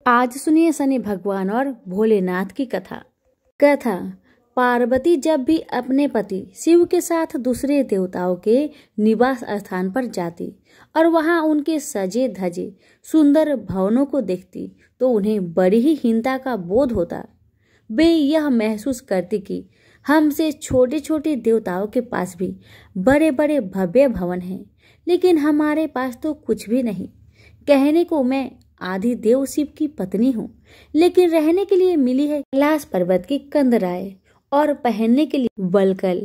आज सुनिए शनि भगवान और भोलेनाथ की कथा। पार्वती जब भी अपने पति शिव के साथ दूसरे देवताओं के निवास स्थान पर जाती और वहां उनके सजे धजे सुंदर भवनों को देखती तो उन्हें बड़ी ही हीनता का बोध होता। वे यह महसूस करती कि हमसे छोटे छोटे देवताओं के पास भी बड़े बड़े भव्य भवन हैं, लेकिन हमारे पास तो कुछ भी नहीं। कहने को मैं आदि देव शिव की पत्नी हूँ, लेकिन रहने के लिए मिली है कैलाश पर्वत की कंदराएं और पहनने के लिए वल्कल।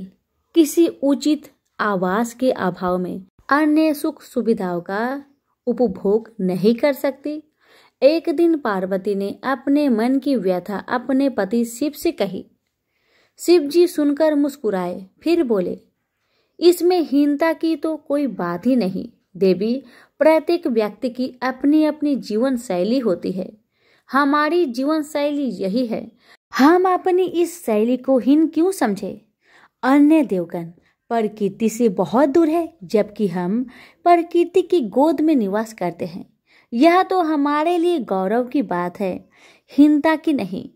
किसी उचित आवास के अभाव में अन्य सुख सुविधाओं का उपभोग नहीं कर सकती। एक दिन पार्वती ने अपने मन की व्यथा अपने पति शिव से कही। शिव जी सुनकर मुस्कुराए, फिर बोले, इसमें हीनता की तो कोई बात ही नहीं देवी। प्रत्येक व्यक्ति की अपनी अपनी जीवन शैली होती है। हमारी जीवन शैली यही है, हम अपनी इस शैली को हीन क्यों समझे। अन्य देवगण प्रकृति से बहुत दूर है, जबकि हम प्रकृति की गोद में निवास करते हैं। यह तो हमारे लिए गौरव की बात है, हीनता की नहीं।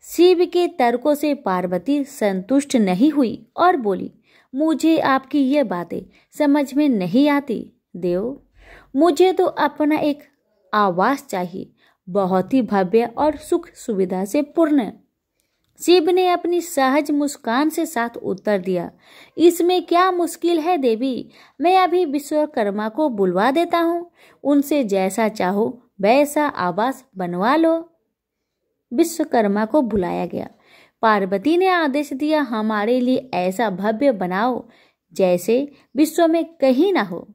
शिव के तर्कों से पार्वती संतुष्ट नहीं हुई और बोली, मुझे आपकी ये बातें समझ में नहीं आती देव। मुझे तो अपना एक आवास चाहिए, बहुत ही भव्य और सुख सुविधा से पूर्ण। शिव ने अपनी सहज मुस्कान से साथ उत्तर दिया, इसमें क्या मुश्किल है देवी। मैं अभी विश्वकर्मा को बुलवा देता हूँ, उनसे जैसा चाहो वैसा आवास बनवा लो। विश्वकर्मा को बुलाया गया। पार्वती ने आदेश दिया, हमारे लिए ऐसा भव्य बनाओ जैसे विश्व में कहीं ना हो।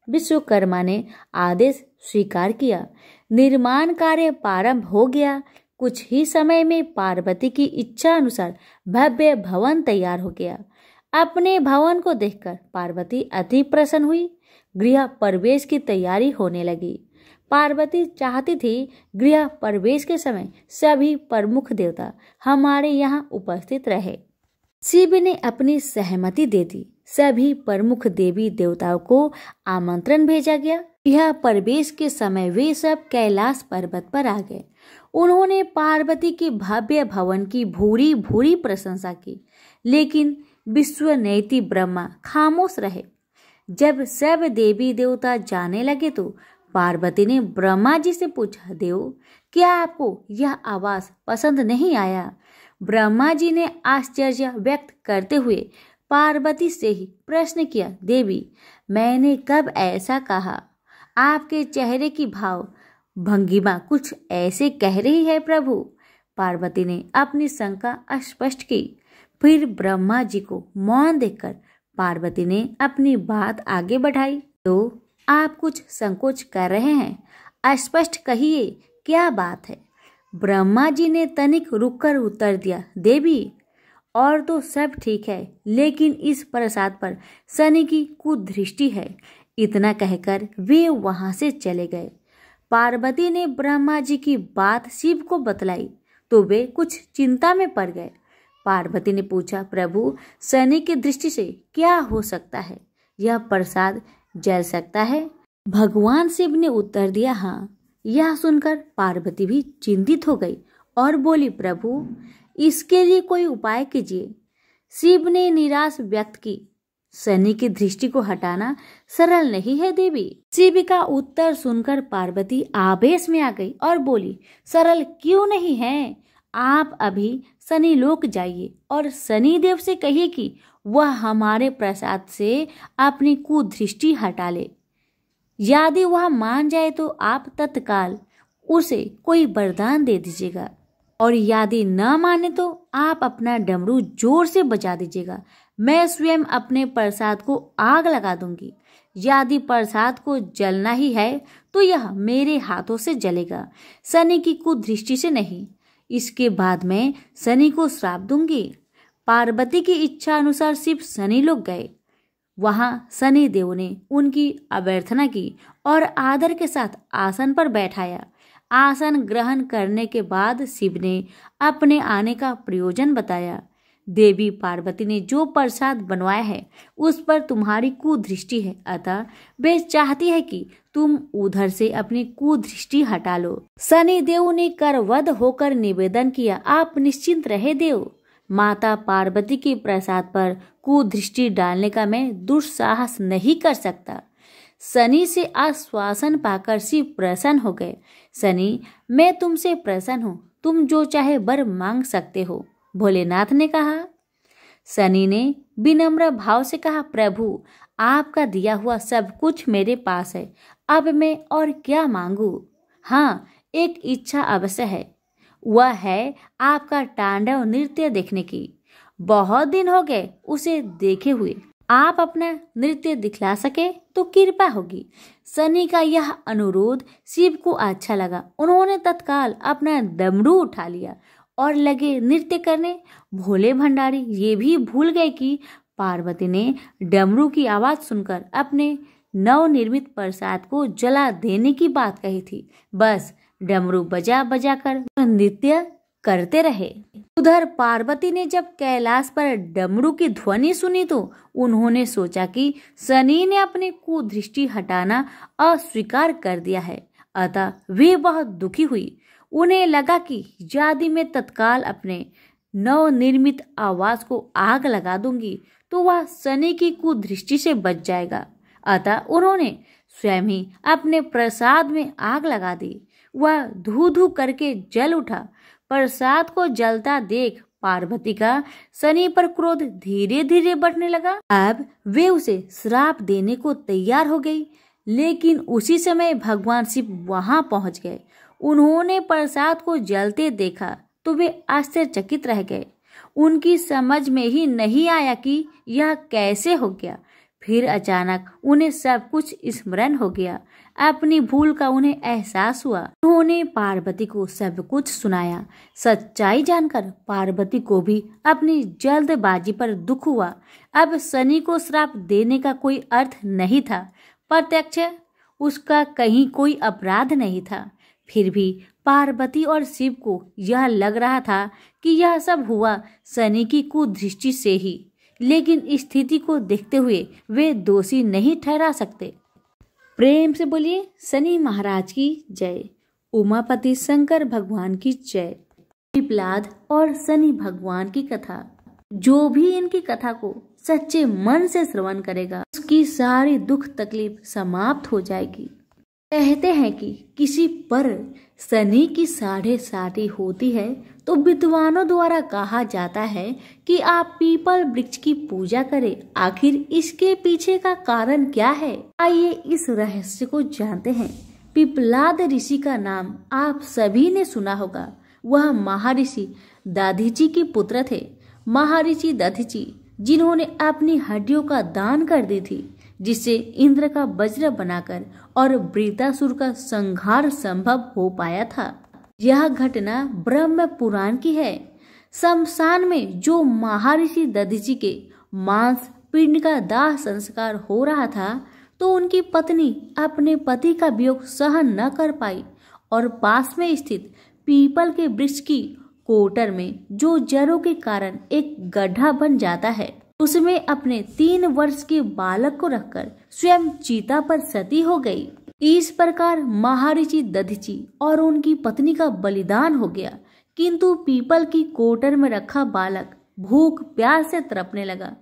विश्वकर्मा ने आदेश स्वीकार किया। निर्माण कार्य प्रारंभ हो गया। कुछ ही समय में पार्वती की इच्छा अनुसार भव्य भवन तैयार हो गया। अपने भवन को देखकर पार्वती अति प्रसन्न हुई। गृह प्रवेश की तैयारी होने लगी। पार्वती चाहती थी गृह प्रवेश के समय सभी प्रमुख देवता हमारे यहाँ उपस्थित रहे। शिव ने अपनी सहमति दे दी। सभी प्रमुख देवी देवताओं को आमंत्रण भेजा गया। यह प्रवेश के समय वे सब कैलाश पर्वत पर आ गए। उन्होंने पार्वती के भव्य भवन की भूरी भूरी प्रशंसा की, लेकिन विश्वनेत्री ब्रह्मा खामोश रहे। जब सब देवी देवता जाने लगे तो पार्वती ने ब्रह्मा जी से पूछा, देव क्या आपको यह आवास पसंद नहीं आया। ब्रह्मा जी ने आश्चर्य व्यक्त करते हुए पार्वती से ही प्रश्न किया, देवी मैंने कब ऐसा कहा। आपके चेहरे की भाव भंगिमा कुछ ऐसे कह रही है प्रभु। पार्वती ने अपनी शंका स्पष्ट की। फिर ब्रह्मा जी को मौन देखकर पार्वती ने अपनी बात आगे बढ़ाई, तो आप कुछ संकोच कर रहे हैं, स्पष्ट कहिए क्या बात है। ब्रह्मा जी ने तनिक रुककर उत्तर दिया, देवी और तो सब ठीक है, लेकिन इस प्रसाद पर शनि की कुदृष्टि है। इतना कहकर वे वहां से चले गए। पार्वती ने ब्रह्मा जी की बात शिव को बतलाई तो वे कुछ चिंता में पड़ गए। पार्वती ने पूछा, प्रभु शनि की दृष्टि से क्या हो सकता है, यह प्रसाद जल सकता है। भगवान शिव ने उत्तर दिया, हाँ। यह सुनकर पार्वती भी चिंतित हो गई और बोली, प्रभु इसके लिए कोई उपाय कीजिए। शिव ने निराश व्यक्त की, शनि की दृष्टि को हटाना सरल नहीं है देवी। शिव का उत्तर सुनकर पार्वती आवेश में आ गई और बोली, सरल क्यों नहीं है। आप अभी शनि लोक जाइए और शनि देव से कहिए कि वह हमारे प्रसाद से अपनी कुदृष्टि हटा ले। यदि वह मान जाए तो आप तत्काल उसे कोई वरदान दे दीजिएगा, और यदि न माने तो आप अपना डमरू जोर से बजा दीजिएगा। मैं स्वयं अपने प्रसाद को आग लगा दूंगी। यदि प्रसाद को जलना ही है तो यह मेरे हाथों से जलेगा, शनि की कुदृष्टि से नहीं। इसके बाद मैं शनि को श्राप दूंगी। पार्वती की इच्छा अनुसार शिव शनि लोग गए। वहां शनि देव ने उनकी अभ्यर्थना की और आदर के साथ आसन पर बैठाया। आसन ग्रहण करने के बाद शिव ने अपने आने का प्रयोजन बताया। देवी पार्वती ने जो प्रसाद बनवाया है उस पर तुम्हारी कुदृष्टि है, अतः वे चाहती है कि तुम उधर से अपनी कुदृष्टि हटा लो। शनिदेव ने करवध होकर निवेदन किया, आप निश्चिंत रहे देव, माता पार्वती के प्रसाद पर कुदृष्टि डालने का मैं दुस्साहस नहीं कर सकता। शनि से आश्वासन पाकर शिव प्रसन्न हो गए। शनि, मैं तुमसे प्रसन्न हूँ, तुम जो चाहे वर मांग सकते हो, भोलेनाथ ने कहा। शनि ने विनम्र भाव से कहा, प्रभु आपका दिया हुआ सब कुछ मेरे पास है, अब मैं और क्या मांगू। हाँ, एक इच्छा अवश्य है, वह है आपका तांडव नृत्य देखने की। बहुत दिन हो गए उसे देखे हुए, आप अपना नृत्य दिखला सके तो कृपा होगी। शनि का यह अनुरोध शिव को अच्छा लगा। उन्होंने तत्काल अपना डमरू उठा लिया और लगे नृत्य करने। भोले भंडारी ये भी भूल गए कि पार्वती ने डमरू की आवाज सुनकर अपने नवनिर्मित प्रसाद को जला देने की बात कही थी। बस डमरू बजा बजा कर नृत्य करते रहे। उधर पार्वती ने जब कैलाश पर डमरू की ध्वनि सुनी तो उन्होंने सोचा कि शनि ने अपनी कुदृष्टि हटाना अस्वीकार कर दिया है, अतः वे बहुत दुखी हुई। उन्हें लगा कि यदि मैं तत्काल अपने नवनिर्मित आवाज को आग लगा दूंगी तो वह शनि की कुदृष्टि से बच जाएगा। अतः उन्होंने स्वयं ही अपने प्रसाद में आग लगा दी। वह धू धू करके जल उठा। प्रसाद को जलता देख पार्वती का शनि पर क्रोध धीरे धीरे बढ़ने लगा। अब वे उसे श्राप देने को तैयार हो गई, लेकिन उसी समय भगवान शिव वहां पहुंच गए। उन्होंने प्रसाद को जलते देखा तो वे आश्चर्यचकित रह गए। उनकी समझ में ही नहीं आया कि यह कैसे हो गया। फिर अचानक उन्हें सब कुछ स्मरण हो गया। अपनी भूल का उन्हें एहसास हुआ। उन्होंने पार्वती को सब कुछ सुनाया। सच्चाई जानकर पार्वती को भी अपनी जल्दबाजी पर दुख हुआ। अब शनि को श्राप देने का कोई अर्थ नहीं था। प्रत्यक्ष उसका कहीं कोई अपराध नहीं था। फिर भी पार्वती और शिव को यह लग रहा था कि यह सब हुआ शनि की कुदृष्टि से ही, लेकिन स्थिति को देखते हुए वे दोषी नहीं ठहरा सकते। प्रेम से बोलिए शनि महाराज की जय। उमापति शंकर भगवान की जय। पिपलाद और शनि भगवान की कथा, जो भी इनकी कथा को सच्चे मन से श्रवण करेगा उसकी सारी दुख तकलीफ समाप्त हो जाएगी। कहते हैं कि किसी पर शनि की 7.5 होती है तो विद्वानों द्वारा कहा जाता है कि आप पीपल वृक्ष की पूजा करें। आखिर इसके पीछे का कारण क्या है, आइए इस रहस्य को जानते हैं। पिपलाद ऋषि का नाम आप सभी ने सुना होगा। वह महर्षि दधीचि के पुत्र थे। महर्षि दधीचि जिन्होंने अपनी हड्डियों का दान कर दी थी, जिससे इंद्र का वज्र बनाकर और वृत्रासुर का संहार संभव हो पाया था। यह घटना ब्रह्म पुराण की है। शमशान में जो महर्षि दधीचि के मांस पिंड का दाह संस्कार हो रहा था तो उनकी पत्नी अपने पति का वियोग सहन न कर पाई और पास में स्थित पीपल के वृक्ष की कोटर में, जो जड़ों के कारण एक गड्ढा बन जाता है, उसमें अपने 3 वर्ष के बालक को रखकर स्वयं चीता पर सती हो गई। इस प्रकार महर्षि दधीचि और उनकी पत्नी का बलिदान हो गया। किंतु पीपल की कोटर में रखा बालक भूख प्यास से तड़पने लगा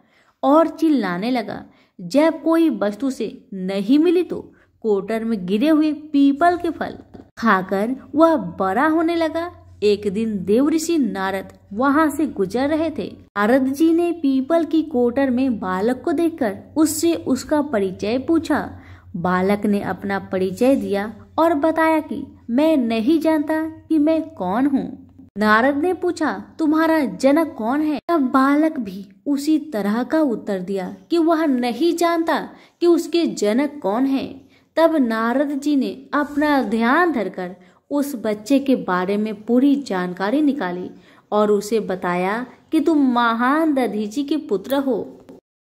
और चिल्लाने लगा। जब कोई वस्तु से नहीं मिली तो कोटर में गिरे हुए पीपल के फल खाकर वह बड़ा होने लगा। एक दिन देवऋषि नारद वहां से गुजर रहे थे। नारद जी ने पीपल की कोटर में बालक को देखकर उससे उसका परिचय पूछा। बालक ने अपना परिचय दिया और बताया कि मैं नहीं जानता कि मैं कौन हूँ। नारद ने पूछा, तुम्हारा जनक कौन है? तब बालक भी उसी तरह का उत्तर दिया कि वह नहीं जानता कि उसके जनक कौन है। तब नारद जी ने अपना ध्यान धरकर उस बच्चे के बारे में पूरी जानकारी निकाली और उसे बताया कि तुम महान दधीचि के पुत्र हो।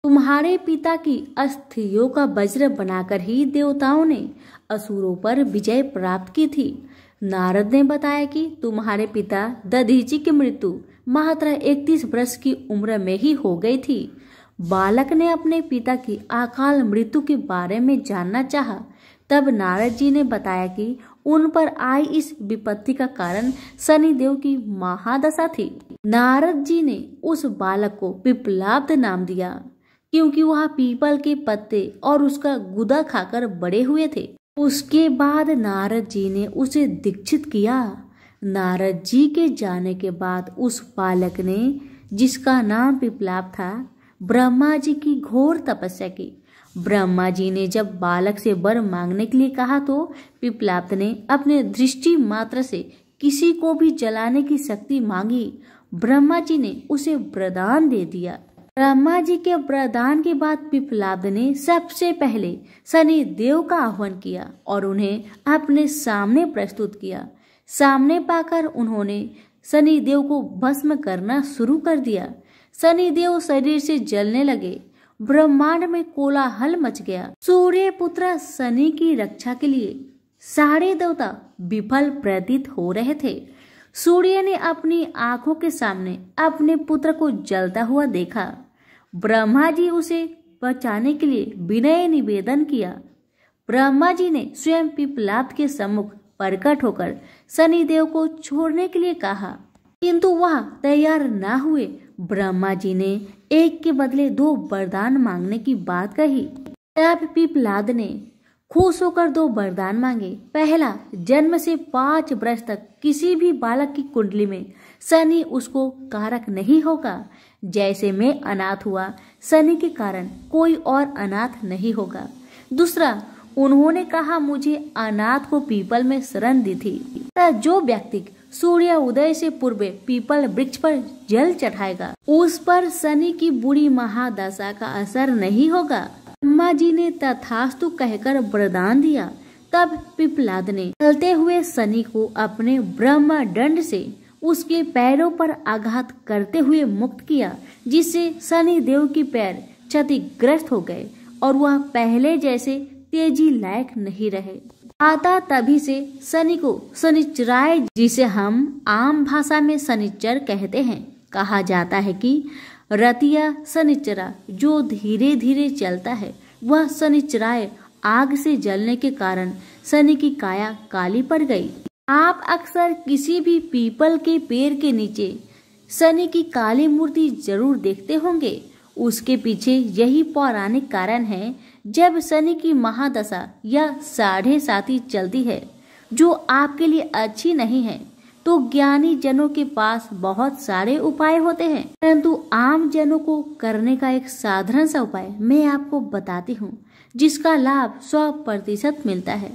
तुम्हारे पिता की अस्थियों का वज्र बनाकर ही देवताओं ने असुरों पर विजय प्राप्त की थी। नारद ने बताया कि तुम्हारे पिता दधीची की मृत्यु मात्र 31 वर्ष की उम्र में ही हो गई थी। बालक ने अपने पिता की अकाल मृत्यु के बारे में जानना चाहा। तब नारद जी ने बताया कि उन पर आई इस विपत्ति का कारण शनिदेव की महादशा थी। नारद जी ने उस बालक को पिप्पलाद नाम दिया, क्योंकि वह पीपल के पत्ते और उसका गुदा खाकर बड़े हुए थे। उसके बाद नारद जी ने उसे दीक्षित किया। नारद जी के जाने के बाद उस बालक ने, जिसका नाम पिप्पलाद था, ब्रह्मा जी की घोर तपस्या की। ब्रह्मा जी ने जब बालक से वर मांगने के लिए कहा तो पिप्पलाद ने अपने दृष्टि मात्र से किसी को भी जलाने की शक्ति मांगी। ब्रह्मा जी ने उसे वरदान दे दिया। ब्रह्मा जी के वरदान के बाद पिप्पलाद ने सबसे पहले शनि देव का आह्वान किया और उन्हें अपने सामने प्रस्तुत किया। सामने पाकर उन्होंने शनि देव को भस्म करना शुरू कर दिया। शनि देव शरीर से जलने लगे। ब्रह्मांड में कोलाहल मच गया। सूर्य पुत्र शनि की रक्षा के लिए सारे देवता विफल प्रतीत हो रहे थे। सूर्य ने अपनी आंखों के सामने अपने पुत्र को जलता हुआ देखा। ब्रह्मा जी उसे बचाने के लिए विनय निवेदन किया। ब्रह्मा जी ने स्वयं पिप्पलाद के सम्मुख प्रकट होकर शनिदेव को छोड़ने के लिए कहा, किंतु वह तैयार न हुए। ब्रह्मा जी ने एक के बदले 2 वरदान मांगने की बात कही। तब पिप्पलाद ने खुश होकर 2 वरदान मांगे। पहला, जन्म से 5 वर्ष तक किसी भी बालक की कुंडली में शनि उसको कारक नहीं होगा। जैसे मैं अनाथ हुआ, शनि के कारण कोई और अनाथ नहीं होगा। दूसरा, उन्होंने कहा मुझे अनाथ को पीपल में शरण दी थी। जो व्यक्ति सूर्य उदय से पूर्व पीपल वृक्ष पर जल चढ़ाएगा, उस पर शनि की बुरी महादशा का असर नहीं होगा। ब्रह्मा जी ने तथास्तु कहकर वरदान दिया। तब पिप्पलाद ने चलते हुए शनि को अपने ब्रह्म दंड से उसके पैरों पर आघात करते हुए मुक्त किया, जिससे शनि देव की पैर क्षतिग्रस्त हो गए और वह पहले जैसे तेजी लायक नहीं रहे। आता तभी से शनि को शनिचराय, जिसे हम आम भाषा में शनिचर कहते हैं, कहा जाता है कि रतिया शनिचरा जो धीरे धीरे चलता है, वह शनिचराय आग से जलने के कारण शनि की काया काली पड़ गई। आप अक्सर किसी भी पीपल के पेड़ के नीचे शनि की काली मूर्ति जरूर देखते होंगे। उसके पीछे यही पौराणिक कारण है। जब शनि की महादशा या 7.5 चलती है, जो आपके लिए अच्छी नहीं है, तो ज्ञानी जनों के पास बहुत सारे उपाय होते हैं, परंतु आम जनों को करने का एक साधारण सा उपाय मैं आपको बताती हूँ, जिसका लाभ 100% मिलता है।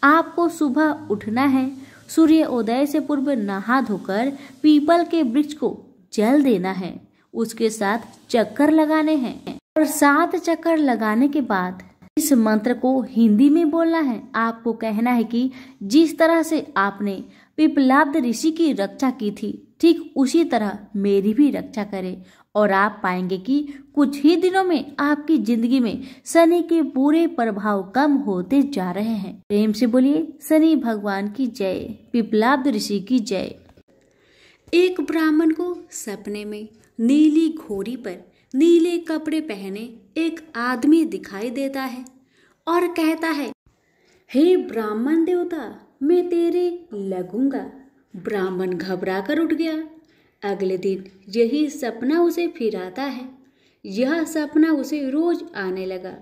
आपको सुबह उठना है, सूर्य उदय से पूर्व नहा धोकर पीपल के वृक्ष को जल देना है, उसके 7 चक्कर लगाने हैं और 7 चक्कर लगाने के बाद इस मंत्र को हिंदी में बोलना है। आपको कहना है कि जिस तरह से आपने पिप्पलाद ऋषि की रक्षा की थी, ठीक उसी तरह मेरी भी रक्षा करें, और आप पाएंगे कि कुछ ही दिनों में आपकी जिंदगी में शनि के बुरे प्रभाव कम होते जा रहे हैं। प्रेम से बोलिए शनि भगवान की जय, पिप्पलाद ऋषि की जय। एक ब्राह्मण को सपने में नीली घोड़ी पर नीले कपड़े पहने एक आदमी दिखाई देता है और कहता है, हे ब्राह्मण देवता, मैं तेरे लगूंगा। ब्राह्मण घबरा कर उठ गया। अगले दिन यही सपना उसे फिर आता है। यह सपना उसे रोज आने लगा।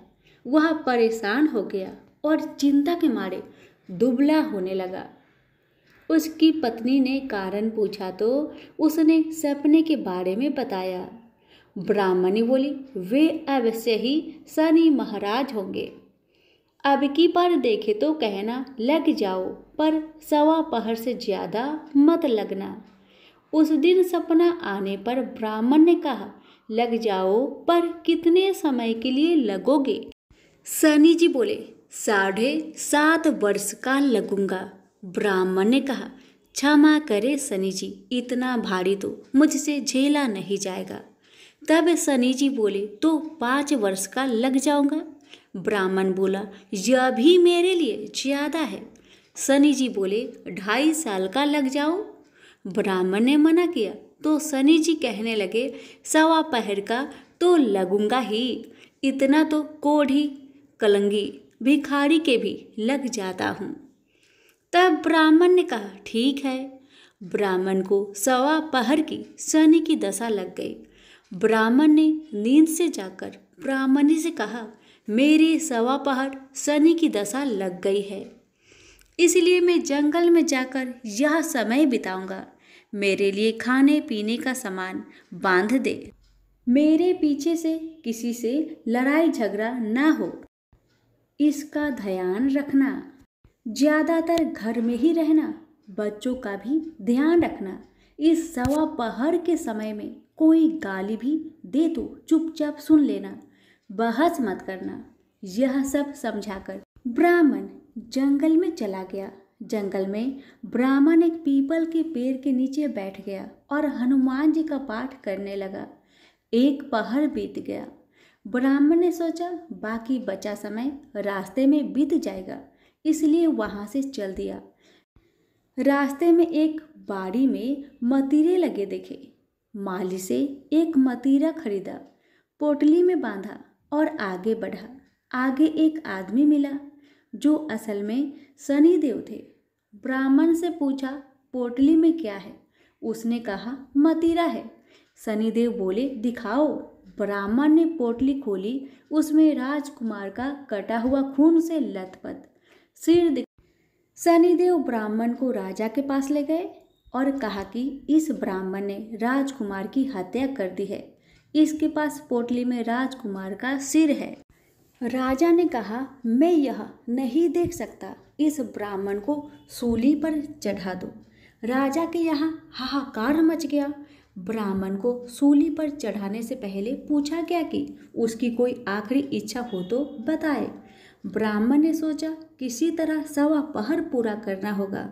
वह परेशान हो गया और चिंता के मारे दुबला होने लगा। उसकी पत्नी ने कारण पूछा तो उसने सपने के बारे में बताया। ब्राह्मणी बोली, वे अवश्य ही शनि महाराज होंगे। अब की बार देखे तो कहना लग जाओ, पर 1.25 पहर से ज्यादा मत लगना। उस दिन सपना आने पर ब्राह्मण ने कहा, लग जाओ, पर कितने समय के लिए लगोगे? शनि जी बोले, 7.5 वर्ष का लगूंगा। ब्राह्मण ने कहा, क्षमा करे शनि जी, इतना भारी तो मुझसे झेला नहीं जाएगा। तब शनि जी बोले, तो 5 वर्ष का लग जाऊंगा। ब्राह्मण बोला, यह भी मेरे लिए ज्यादा है। शनि जी बोले 2.5 साल का लग जाओ। ब्राह्मण ने मना किया तो शनि जी कहने लगे 1.25 पहर का तो लगूंगा ही, इतना तो कोढ़ी कलंगी भिखारी के भी लग जाता हूँ। तब ब्राह्मण ने कहा ठीक है। ब्राह्मण को 1.25 पहर की शनि की दशा लग गई। ब्राह्मण ने नींद से जाकर ब्राह्मणी से कहा मेरी 1.25 पहर शनि की दशा लग गई है, इसलिए मैं जंगल में जाकर यह समय बिताऊंगा। मेरे लिए खाने पीने का सामान बांध दे। मेरे पीछे से किसी से लड़ाई झगड़ा ना हो, इसका ध्यान रखना। ज्यादातर घर में ही रहना, बच्चों का भी ध्यान रखना। इस 1.25 पहर के समय में कोई गाली भी दे तो चुपचाप सुन लेना, बहस मत करना। यह सब समझाकर ब्राह्मण जंगल में चला गया। जंगल में ब्राह्मण एक पीपल के पेड़ के नीचे बैठ गया और हनुमान जी का पाठ करने लगा। 1 पहर बीत गया। ब्राह्मण ने सोचा बाकी बचा समय रास्ते में बीत जाएगा, इसलिए वहां से चल दिया। रास्ते में एक बाड़ी में मतीरे लगे देखे। माली से एक मतीरा खरीदा, पोटली में बांधा और आगे बढ़ा। आगे एक आदमी मिला जो असल में शनिदेव थे। ब्राह्मण से पूछा पोटली में क्या है? उसने कहा मतीरा है। शनिदेव बोले दिखाओ। ब्राह्मण ने पोटली खोली। उसमें राजकुमार का कटा हुआ खून से लथपथ सिर दिख। शनिदेव ब्राह्मण को राजा के पास ले गए और कहा कि इस ब्राह्मण ने राजकुमार की हत्या कर दी है, इसके पास पोटली में राजकुमार का सिर है। राजा ने कहा मैं यह नहीं देख सकता, इस ब्राह्मण को सूली पर चढ़ा दो। राजा के यहाँ हाहाकार मच गया। ब्राह्मण को सूली पर चढ़ाने से पहले पूछा गया कि उसकी कोई आखिरी इच्छा हो तो बताए। ब्राह्मण ने सोचा किसी तरह 1.25 पहर पूरा करना होगा।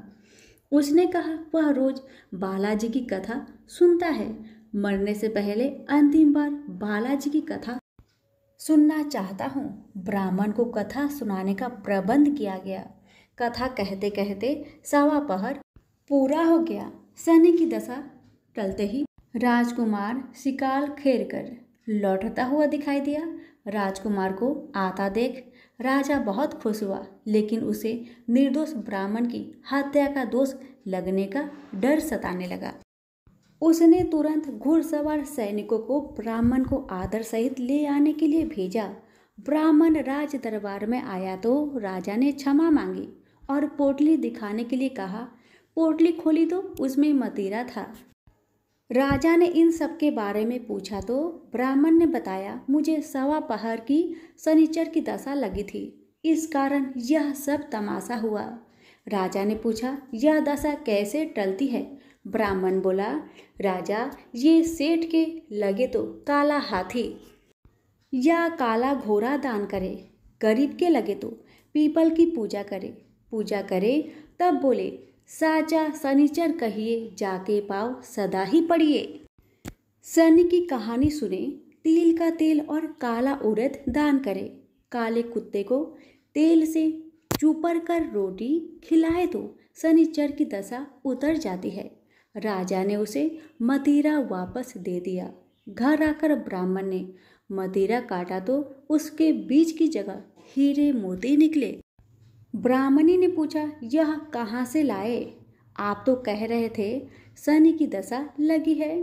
उसने कहा वह रोज बालाजी की कथा सुनता है, मरने से पहले अंतिम बार बालाजी की कथा सुनना चाहता हूँ। ब्राह्मण को कथा सुनाने का प्रबंध किया गया। कथा कहते कहते 1.25 पहर पूरा हो गया। शनि की दशा टलते ही राजकुमार शिकार खेर कर लौटता हुआ दिखाई दिया। राजकुमार को आता देख राजा बहुत खुश हुआ, लेकिन उसे निर्दोष ब्राह्मण की हत्या का दोष लगने का डर सताने लगा। उसने तुरंत घुड़सवार सैनिकों को ब्राह्मण को आदर सहित ले आने के लिए भेजा। ब्राह्मण राज दरबार में आया तो राजा ने क्षमा मांगी और पोटली दिखाने के लिए कहा। पोटली खोली तो उसमें मतीरा था। राजा ने इन सब के बारे में पूछा तो ब्राह्मण ने बताया मुझे 1.25 पहर की शनिचर की दशा लगी थी, इस कारण यह सब तमाशा हुआ। राजा ने पूछा यह दशा कैसे टलती है? ब्राह्मण बोला राजा ये सेठ के लगे तो काला हाथी या काला घोड़ा दान करे, गरीब के लगे तो पीपल की पूजा करे। तब बोले साचा शनिचर कहिए जाके पाओ सदा ही पढ़िए। शनि की कहानी सुने, तिल का तेल और काला उड़द दान करे, काले कुत्ते को तेल से चूपर कर रोटी खिलाए तो शनिचर की दशा उतर जाती है। राजा ने उसे मतीरा वापस दे दिया। घर आकर ब्राह्मण ने मतीरा काटा तो उसके बीज की जगह हीरे मोती निकले। ब्राह्मणी ने पूछा यह कहाँ से लाए? आप तो कह रहे थे शनि की दशा लगी है।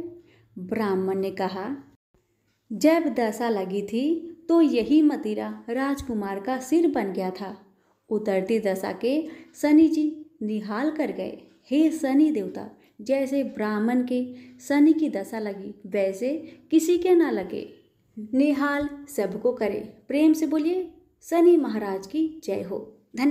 ब्राह्मण ने कहा जब दशा लगी थी तो यही मतीरा राजकुमार का सिर बन गया था। उतरती दशा के शनि जी निहाल कर गए। हे शनि देवता, जैसे ब्राह्मण के शनि की दशा लगी वैसे किसी के ना लगे, निहाल सबको करे। प्रेम से बोलिए शनि महाराज की जय हो। धन्यवाद।